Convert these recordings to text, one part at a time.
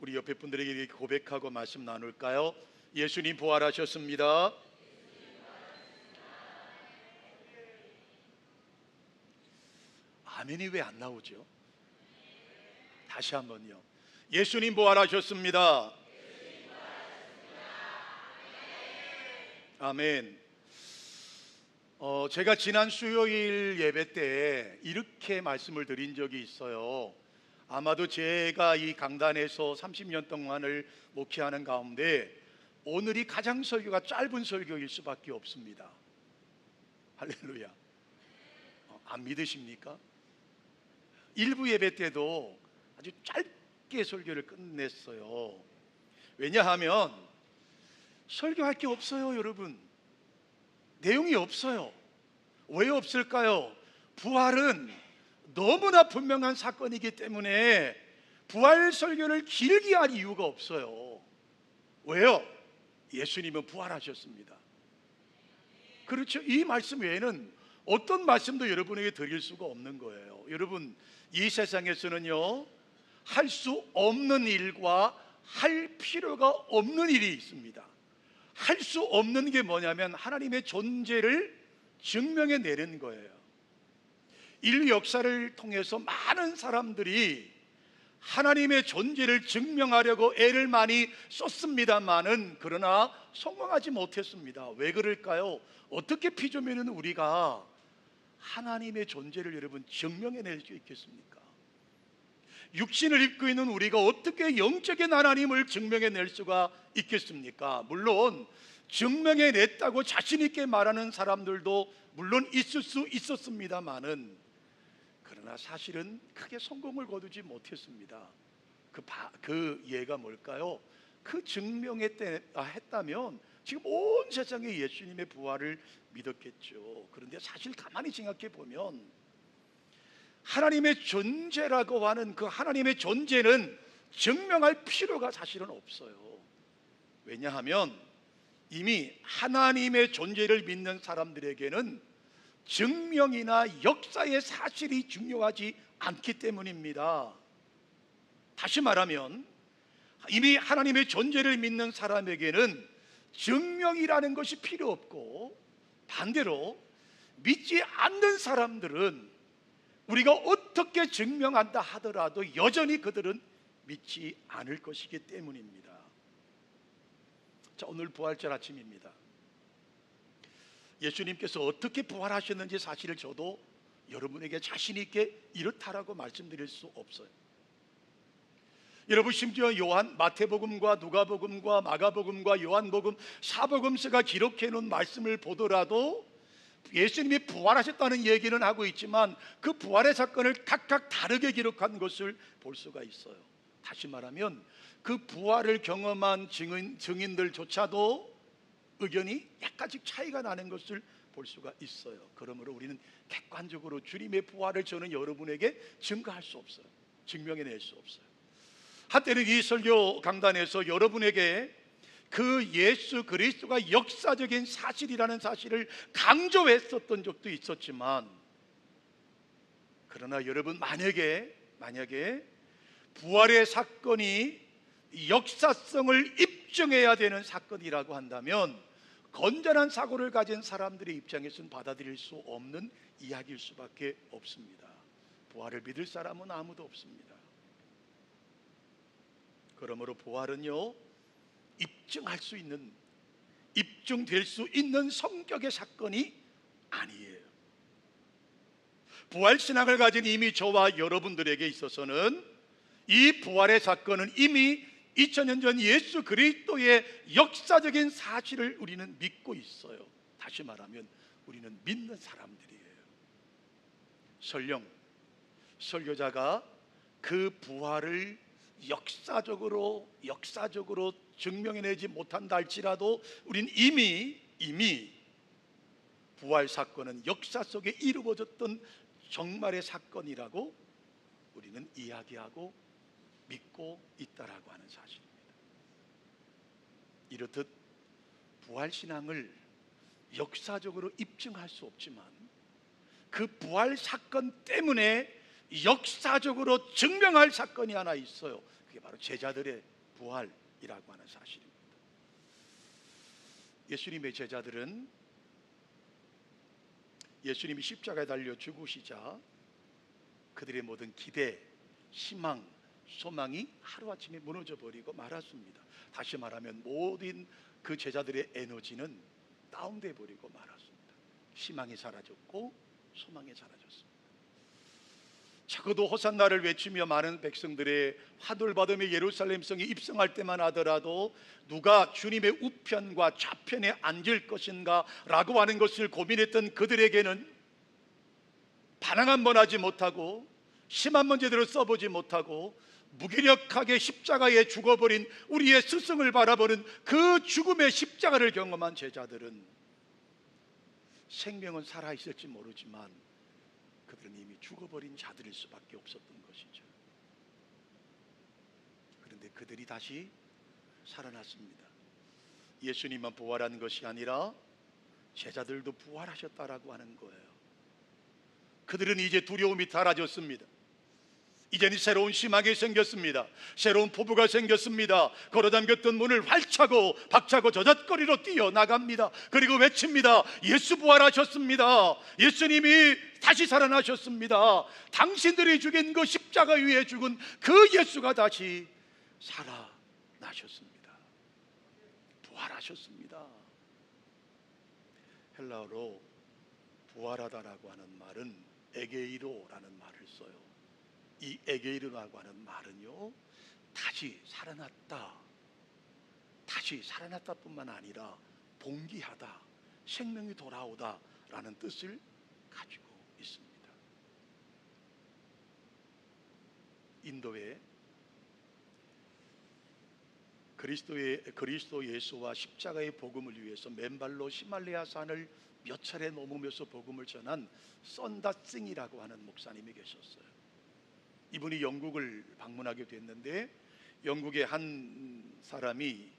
우리 옆에 분들에게 이렇게 고백하고 말씀 나눌까요? 예수님 부활하셨습니다. 아멘이 왜 안 나오죠? 다시 한번요. 예수님 부활하셨습니다. 아멘. 제가 지난 수요일 예배 때 이렇게 말씀을 드린 적이 있어요. 아마도 제가 이 강단에서 30년 동안을 목회하는 가운데 오늘이 가장 설교가 짧은 설교일 수밖에 없습니다. 할렐루야. 안 믿으십니까? 일부 예배 때도 아주 짧게 설교를 끝냈어요. 왜냐하면 설교할 게 없어요, 여러분. 내용이 없어요. 왜 없을까요? 부활은 너무나 분명한 사건이기 때문에 부활 설교를 길게 할 이유가 없어요. 왜요? 예수님은 부활하셨습니다. 그렇죠? 이 말씀 외에는 어떤 말씀도 여러분에게 드릴 수가 없는 거예요. 여러분, 이 세상에서는요, 할 수 없는 일과 할 필요가 없는 일이 있습니다. 할 수 없는 게 뭐냐면 하나님의 존재를 증명해 내는 거예요. 인류 역사를 통해서 많은 사람들이 하나님의 존재를 증명하려고 애를 많이 썼습니다만은 그러나 성공하지 못했습니다. 왜 그럴까요? 어떻게 피조면은 우리가 하나님의 존재를 여러분 증명해낼 수 있겠습니까? 육신을 입고 있는 우리가 어떻게 영적인 하나님을 증명해낼 수가 있겠습니까? 물론 증명해냈다고 자신 있게 말하는 사람들도 물론 있을 수 있었습니다만은 그러나 사실은 크게 성공을 거두지 못했습니다. 그 예가 뭘까요? 그 증명했다면 지금 온 세상에 예수님의 부활을 믿었겠죠. 그런데 사실 가만히 생각해 보면 하나님의 존재라고 하는 그 하나님의 존재는 증명할 필요가 사실은 없어요. 왜냐하면 이미 하나님의 존재를 믿는 사람들에게는 증명이나 역사의 사실이 중요하지 않기 때문입니다. 다시 말하면 이미 하나님의 존재를 믿는 사람에게는 증명이라는 것이 필요 없고 반대로 믿지 않는 사람들은 우리가 어떻게 증명한다 하더라도 여전히 그들은 믿지 않을 것이기 때문입니다. 자, 오늘 부활절 아침입니다. 예수님께서 어떻게 부활하셨는지 사실을 저도 여러분에게 자신 있게 이렇다라고 말씀드릴 수 없어요. 여러분, 심지어 마태복음과 누가복음과 마가복음과 요한복음, 사복음서가 기록해 놓은 말씀을 보더라도 예수님이 부활하셨다는 얘기는 하고 있지만 그 부활의 사건을 각각 다르게 기록한 것을 볼 수가 있어요. 다시 말하면 그 부활을 경험한 증인들조차도 의견이 약간씩 차이가 나는 것을 볼 수가 있어요. 그러므로 우리는 객관적으로 주님의 부활을 저는 여러분에게 증거할 수 없어요. 증명해낼 수 없어요. 한때는 이 설교 강단에서 여러분에게 그 예수 그리스도가 역사적인 사실이라는 사실을 강조했었던 적도 있었지만 그러나 여러분 만약에 부활의 사건이 역사성을 입증해야 되는 사건이라고 한다면 건전한 사고를 가진 사람들의 입장에서는 받아들일 수 없는 이야기일 수밖에 없습니다. 부활을 믿을 사람은 아무도 없습니다. 그러므로 부활은요, 입증될 수 있는 성격의 사건이 아니에요. 부활신앙을 가진 이미 저와 여러분들에게 있어서는 이 부활의 사건은 이미 2000년 전 예수 그리스도의 역사적인 사실을 우리는 믿고 있어요. 다시 말하면 우리는 믿는 사람들이에요. 설령 설교자가 그 부활을 역사적으로 증명해내지 못한다 할지라도 우린 이미 부활 사건은 역사 속에 이루어졌던 정말의 사건이라고 우리는 이야기하고 믿고 있다라고 하는 사실입니다. 이렇듯 부활신앙을 역사적으로 입증할 수 없지만 그 부활 사건 때문에 역사적으로 증명할 사건이 하나 있어요. 그게 바로 제자들의 부활이라고 하는 사실입니다. 예수님의 제자들은 예수님이 십자가에 달려 죽으시자 그들의 모든 기대, 희망, 소망이 하루아침에 무너져 버리고 말았습니다. 다시 말하면 모든 그 제자들의 에너지는 다운돼 버리고 말았습니다. 희망이 사라졌고 소망이 사라졌습니다. 적어도 호산나를 외치며 많은 백성들의 화돌받으며 예루살렘 성에 입성할 때만 하더라도 누가 주님의 우편과 좌편에 앉을 것인가 라고 하는 것을 고민했던 그들에게는 반항 한번 하지 못하고 심 한번 제대로 써보지 못하고 무기력하게 십자가에 죽어버린 우리의 스승을 바라보는 그 죽음의 십자가를 경험한 제자들은 생명은 살아있을지 모르지만 그들은 이미 죽어버린 자들일 수밖에 없었던 것이죠. 그런데 그들이 다시 살아났습니다. 예수님만 부활한 것이 아니라 제자들도 부활하셨다라고 하는 거예요. 그들은 이제 두려움이 사라졌습니다. 이제는 새로운 희망이 생겼습니다. 새로운 포부가 생겼습니다. 걸어담겼던 문을 활차고 박차고 저잣거리로 뛰어나갑니다. 그리고 외칩니다. 예수 부활하셨습니다. 예수님이 다시 살아나셨습니다. 당신들이 죽인 그 십자가 위에 죽은 그 예수가 다시 살아나셨습니다. 부활하셨습니다. 헬라어로 부활하다라고 하는 말은 에게이로라는 말을 써요. 이 에게이르라고 하는 말은요, 다시 살아났다, 다시 살아났다 뿐만 아니라 봉기하다, 생명이 돌아오다 라는 뜻을 가지고 있습니다. 인도에 그리스도 예수와 십자가의 복음을 위해서 맨발로 히말라야 산을 몇 차례 넘으면서 복음을 전한 썬다싱이라고 하는 목사님이 계셨어요. 이분이 영국을 방문하게 됐는데 영국의 한 사람이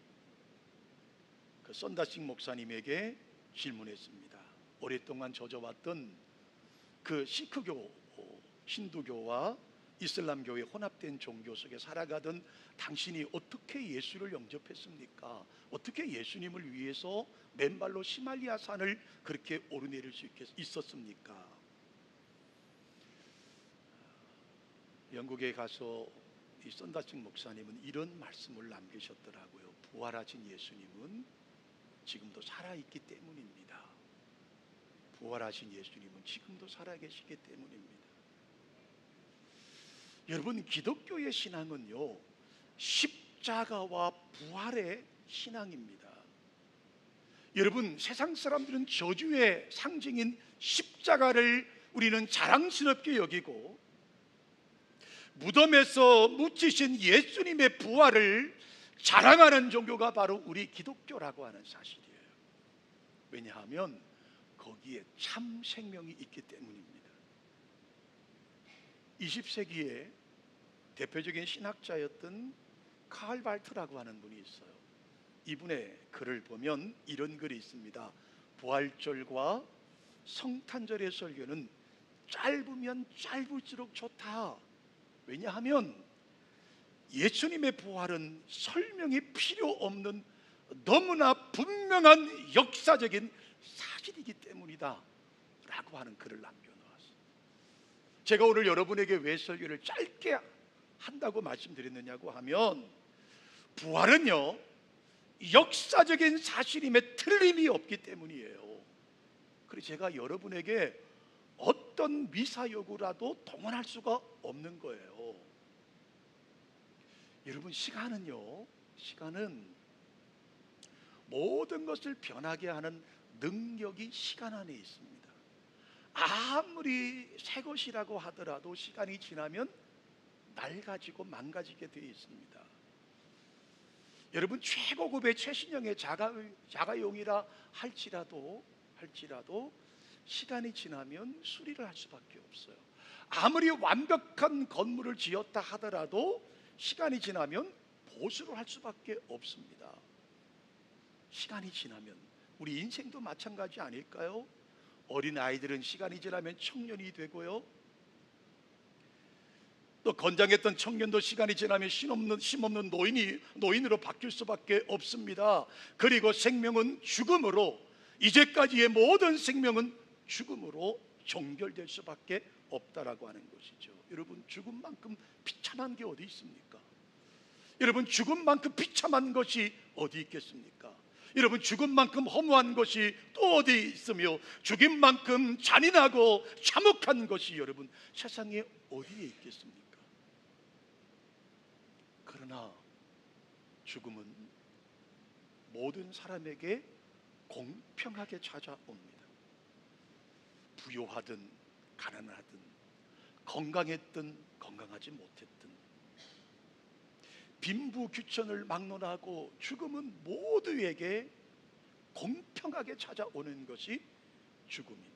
그 썬다싱 목사님에게 질문했습니다. 오랫동안 젖어왔던 그 시크교, 힌두교와 이슬람교의 혼합된 종교 속에 살아가던 당신이 어떻게 예수를 영접했습니까? 어떻게 예수님을 위해서 맨발로 히말라야 산을 그렇게 오르내릴 수 있었습니까? 영국에 가서 이 썬다싱 목사님은 이런 말씀을 남기셨더라고요. 부활하신 예수님은 지금도 살아있기 때문입니다. 부활하신 예수님은 지금도 살아계시기 때문입니다. 여러분, 기독교의 신앙은요, 십자가와 부활의 신앙입니다. 여러분, 세상 사람들은 저주의 상징인 십자가를 우리는 자랑스럽게 여기고 무덤에서 묻히신 예수님의 부활을 자랑하는 종교가 바로 우리 기독교라고 하는 사실이에요. 왜냐하면 거기에 참 생명이 있기 때문입니다. 20세기에 대표적인 신학자였던 칼 발트라고 하는 분이 있어요. 이분의 글을 보면 이런 글이 있습니다. 부활절과 성탄절의 설교는 짧으면 짧을수록 좋다. 왜냐하면 예수님의 부활은 설명이 필요 없는 너무나 분명한 역사적인 사실이기 때문이다 라고 하는 글을 남겨놓았어요. 제가 오늘 여러분에게 왜 설교를 짧게 한다고 말씀드렸느냐고 하면 부활은요, 역사적인 사실임에 틀림이 없기 때문이에요. 그래서 제가 여러분에게 어떤 미사 여구라도 동원할 수가 없는 거예요. 여러분, 시간은 모든 것을 변하게 하는 능력이 시간 안에 있습니다. 아무리 새 것이라고 하더라도 시간이 지나면 낡아지고 망가지게 되어 있습니다. 여러분, 최고급의 최신형의 자가용이라 할지라도 시간이 지나면 수리를 할 수밖에 없어요. 아무리 완벽한 건물을 지었다 하더라도 시간이 지나면 보수를 할 수밖에 없습니다. 시간이 지나면 우리 인생도 마찬가지 아닐까요? 어린 아이들은 시간이 지나면 청년이 되고요, 또 건장했던 청년도 시간이 지나면 힘없는 노인으로 바뀔 수밖에 없습니다. 그리고 생명은 죽음으로, 이제까지의 모든 생명은 죽음으로 종결될 수밖에 없다라고 하는 것이죠. 여러분, 죽음만큼 비참한 게 어디 있습니까? 여러분, 죽음만큼 비참한 것이 어디 있겠습니까? 여러분, 죽음만큼 허무한 것이 또 어디 있으며, 죽임만큼 잔인하고 참혹한 것이 여러분 세상에 어디에 있겠습니까? 그러나 죽음은 모든 사람에게 공평하게 찾아옵니다. 부요하든 가난하든, 건강했든 건강하지 못했든, 빈부귀천을 막론하고 죽음은 모두에게 공평하게 찾아오는 것이 죽음입니다.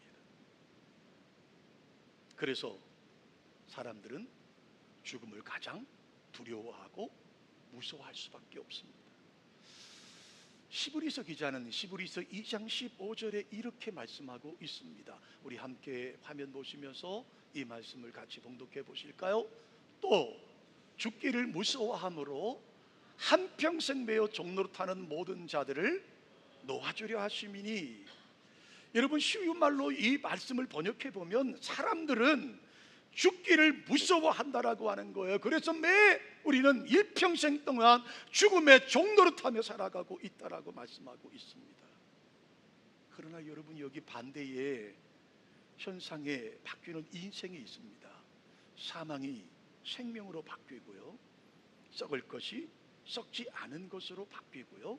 그래서 사람들은 죽음을 가장 두려워하고 무서워할 수밖에 없습니다. 시브리서 기자는 시브리서 2장 15절에 이렇게 말씀하고 있습니다. 우리 함께 화면 보시면서 이 말씀을 같이 봉독해 보실까요? 또 죽기를 무서워함으로 한평생 매어 종노릇하는 모든 자들을 놓아주려 하심이니. 여러분, 쉬운 말로 이 말씀을 번역해 보면 사람들은 죽기를 무서워한다라고 하는 거예요. 그래서 우리는 일평생 동안 죽음의 종노릇하며 살아가고 있다라고 말씀하고 있습니다. 그러나 여러분, 여기 반대의 현상에 바뀌는 인생이 있습니다. 사망이 생명으로 바뀌고요, 썩을 것이 썩지 않은 것으로 바뀌고요,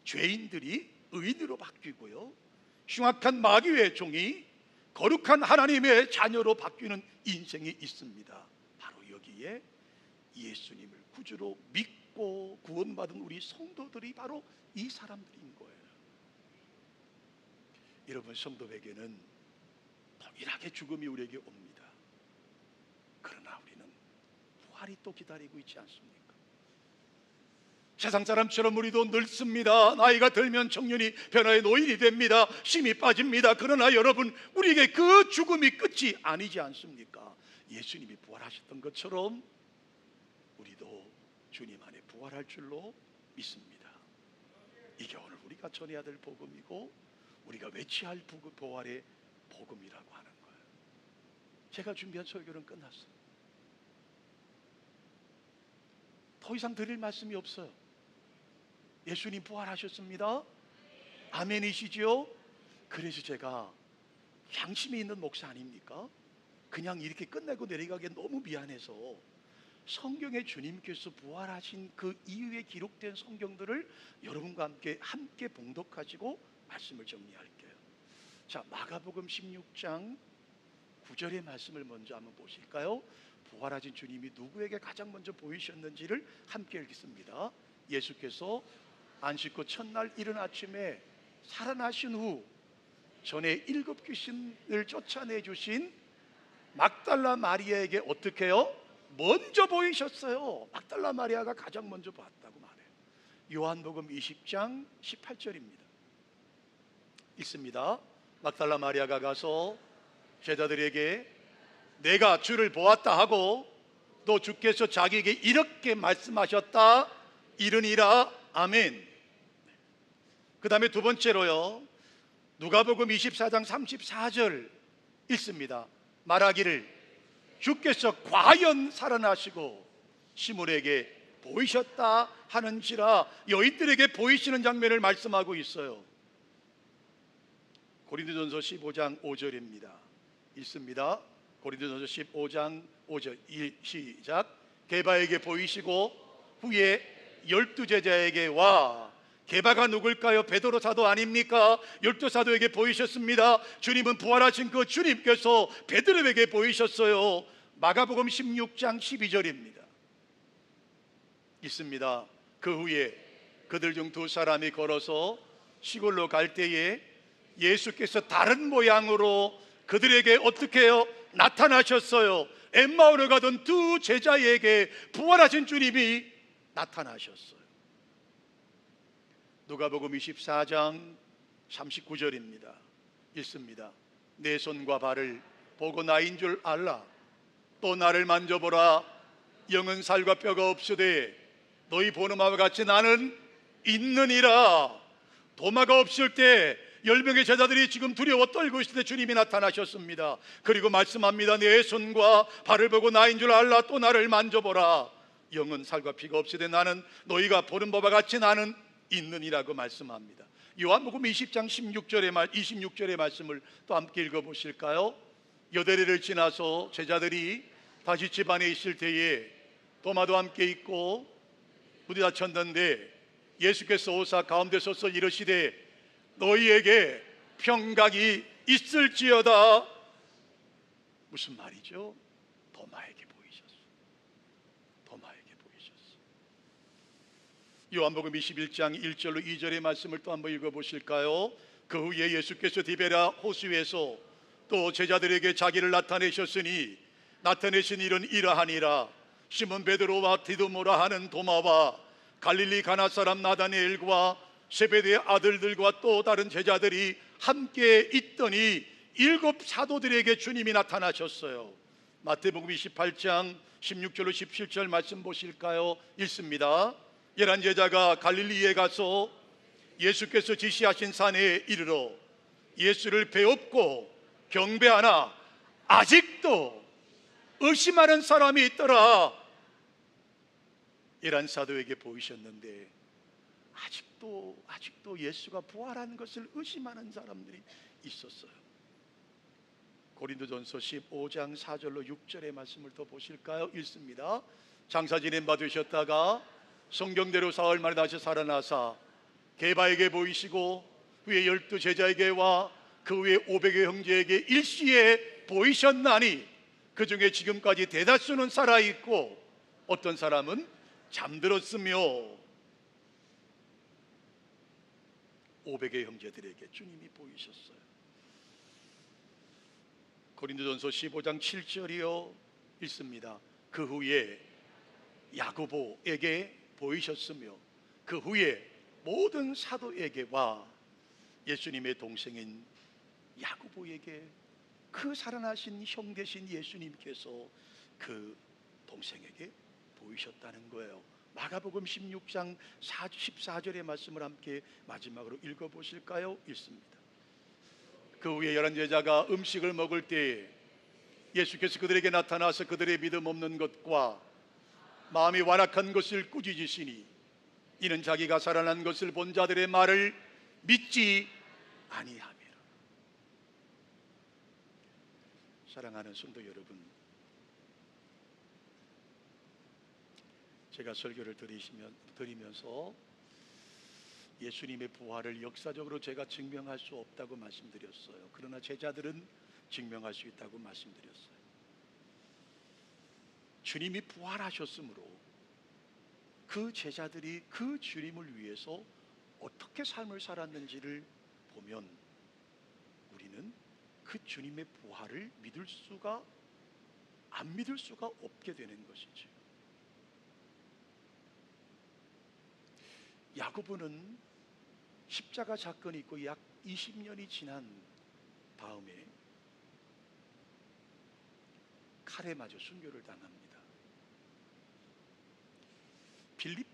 죄인들이 의인으로 바뀌고요, 흉악한 마귀의 종이 거룩한 하나님의 자녀로 바뀌는 인생이 있습니다. 바로 여기에 예수님을 구주로 믿고 구원받은 우리 성도들이 바로 이 사람들인 거예요. 여러분, 성도에게는 동일하게 죽음이 우리에게 옵니다. 그러나 우리는 부활이 또 기다리고 있지 않습니까? 세상 사람처럼 우리도 늙습니다. 나이가 들면 청년이 변화의 노인이 됩니다. 힘이 빠집니다. 그러나 여러분, 우리에게 그 죽음이 끝이 아니지 않습니까? 예수님이 부활하셨던 것처럼 우리도 주님 안에 부활할 줄로 믿습니다. 이게 오늘 우리가 전해야 될 복음이고 우리가 외쳐야 할 부활의 복음이라고 하는 거예요. 제가 준비한 설교는 끝났어요. 더 이상 드릴 말씀이 없어요. 예수님 부활하셨습니다. 아멘이시죠? 그래서 제가 양심이 있는 목사 아닙니까? 그냥 이렇게 끝내고 내려가기에 너무 미안해서 성경에 주님께서 부활하신 그 이후에 기록된 성경들을 여러분과 함께 봉독하시고 말씀을 정리할게요. 자, 마가복음 16장 9절의 말씀을 먼저 한번 보실까요? 부활하신 주님이 누구에게 가장 먼저 보이셨는지를 함께 읽겠습니다. 예수께서 안식 후 첫날 이른 아침에 살아나신 후 전에 7 귀신을 쫓아내 주신 막달라 마리아에게 어떻게 해요? 먼저 보이셨어요. 막달라 마리아가 가장 먼저 봤다고 말해요. 요한복음 20장 18절입니다. 읽습니다. 막달라 마리아가 가서 제자들에게 내가 주를 보았다 하고 또 주께서 자기에게 이렇게 말씀하셨다 이르니라. 아멘. 그 다음에 두 번째로요, 누가복음 24장 34절 읽습니다. 말하기를 주께서 과연 살아나시고 시몬에게 보이셨다 하는지라. 여인들에게 보이시는 장면을 말씀하고 있어요. 고린도전서 15장 5절입니다. 읽습니다. 고린도전서 15장 5절 시작. 게바에게 보이시고 후에 12 제자에게 와. 게바가 누굴까요? 베드로 사도 아닙니까? 12 사도에게 보이셨습니다. 주님은 부활하신 그 주님께서 베드로에게 보이셨어요. 마가복음 16장 12절입니다. 있습니다. 그 후에 그들 중 2 사람이 걸어서 시골로 갈 때에 예수께서 다른 모양으로 그들에게 어떻게 해요? 나타나셨어요. 엠마오로 가던 2 제자에게 부활하신 주님이 나타나셨어요. 누가복음 24장 39절입니다. 읽습니다. 내 손과 발을 보고 나인 줄 알라. 또 나를 만져보라. 영은 살과 뼈가 없으되 너희 보는 바와 같이 나는 있느니라. 도마가 없을 때 10명의 제자들이 지금 두려워 떨고 있을 때 주님이 나타나셨습니다. 그리고 말씀합니다. 내 손과 발을 보고 나인 줄 알라. 또 나를 만져보라. 영은 살과 피가 없으되 나는 너희가 보는 바와 같이 나는 있느니라고 말씀합니다. 요한복음 20장 26절의 말씀을 또 함께 읽어보실까요? 여대리를 지나서 제자들이 다시 집안에 있을 때에 도마도 함께 있고 부딪혔는데 예수께서 오사 가운데 서서 이르시되 너희에게 평강이 있을지어다. 무슨 말이죠? 도마에게 보이셨어. 도마에게 보이셨어. 요한복음 21장 1절로 2절의 말씀을 또 한번 읽어보실까요? 그 후에 예수께서 디베랴 호수에서 또 제자들에게 자기를 나타내셨으니 나타내신 일은 이러하니라. 시몬 베드로와 디두모라 하는 도마와 갈릴리 가나 사람 나다니엘과 세베대의 아들들과 또 다른 제자들이 함께 있더니 7 사도들에게 주님이 나타나셨어요. 마태복음 28장 16절로 17절 말씀 보실까요? 읽습니다. 11 제자가 갈릴리에 가서 예수께서 지시하신 산에 이르러 예수를 배웁고 경배하나 아직도 의심하는 사람이 있더라. 11 사도에게 보이셨는데 아직도 예수가 부활한 것을 의심하는 사람들이 있었어요. 고린도전서 15장 4절로 6절의 말씀을 더 보실까요? 읽습니다. 장사 지낸 바 되셨다가 성경대로 사흘 만에 다시 살아나사 게바에게 보이시고 후에 12 제자에게와 그 후에 500의 형제에게 일시에 보이셨나니 그 중에 지금까지 대다수는 살아있고 어떤 사람은 잠들었으며 500의 형제들에게 주님이 보이셨어요. 고린도전서 15장 7절이요 읽습니다. 그 후에 야고보에게 보이셨으며 그 후에 모든 사도에게와 예수님의 동생인 야고보에게 그 살아나신 형 되신 예수님께서 그 동생에게 보이셨다는 거예요. 마가복음 16장 14절의 말씀을 함께 마지막으로 읽어보실까요? 읽습니다. 그 후에 11 제자가 음식을 먹을 때 예수께서 그들에게 나타나서 그들의 믿음 없는 것과 마음이 완악한 것을 꾸짖으시니 이는 자기가 살아난 것을 본 자들의 말을 믿지 아니함이라. 사랑하는 성도 여러분, 제가 설교를 드리면서 예수님의 부활을 역사적으로 제가 증명할 수 없다고 말씀드렸어요. 그러나 제자들은 증명할 수 있다고 말씀드렸어요. 주님이 부활하셨으므로 그 제자들이 그 주님을 위해서 어떻게 삶을 살았는지를 보면 우리는 그 주님의 부활을 안 믿을 수가 없게 되는 것이죠. 야고보는 십자가 사건이 있고 약 20년이 지난 다음에 칼에 맞아 순교를 당합니다. 빌립은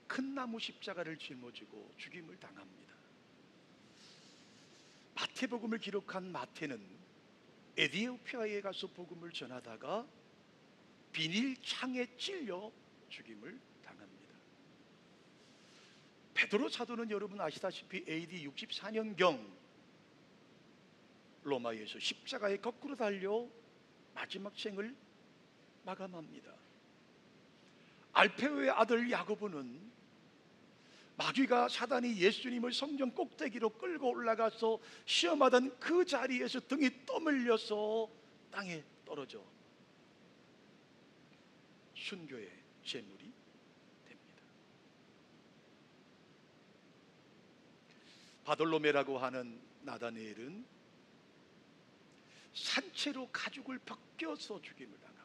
큰 나무 십자가를 짊어지고 죽임을 당합니다. 마태복음을 기록한 마태는 에티오피아에 가서 복음을 전하다가 비닐창에 찔려 죽임을 당합니다. 베드로 사도는 여러분 아시다시피 AD 64년경 로마에서 십자가에 거꾸로 달려 마지막 생을 마감합니다. 알페오의 아들 야고보는 마귀가 사단이 예수님을 성전 꼭대기로 끌고 올라가서 시험하던 그 자리에서 등이 떠밀려서 땅에 떨어져 순교의 제물이 됩니다. 바돌로메라고 하는 나다니엘은 산채로 가죽을 벗겨서 죽임을 당합니다.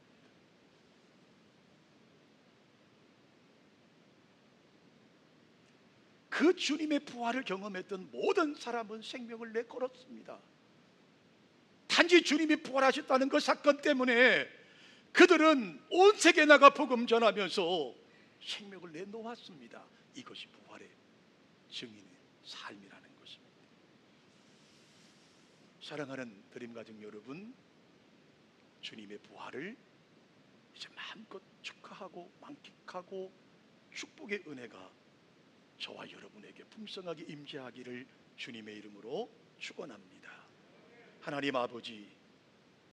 그 주님의 부활을 경험했던 모든 사람은 생명을 내걸었습니다. 단지 주님이 부활하셨다는 그 사건 때문에 그들은 온 세계에 나가 복음 전하면서 생명을 내놓았습니다. 이것이 부활의 증인의 삶이라는 것입니다. 사랑하는 드림가족 여러분, 주님의 부활을 이제 마음껏 축하하고 만끽하고 축복의 은혜가 저와 여러분에게 풍성하게 임재하기를 주님의 이름으로 축원합니다. 하나님 아버지,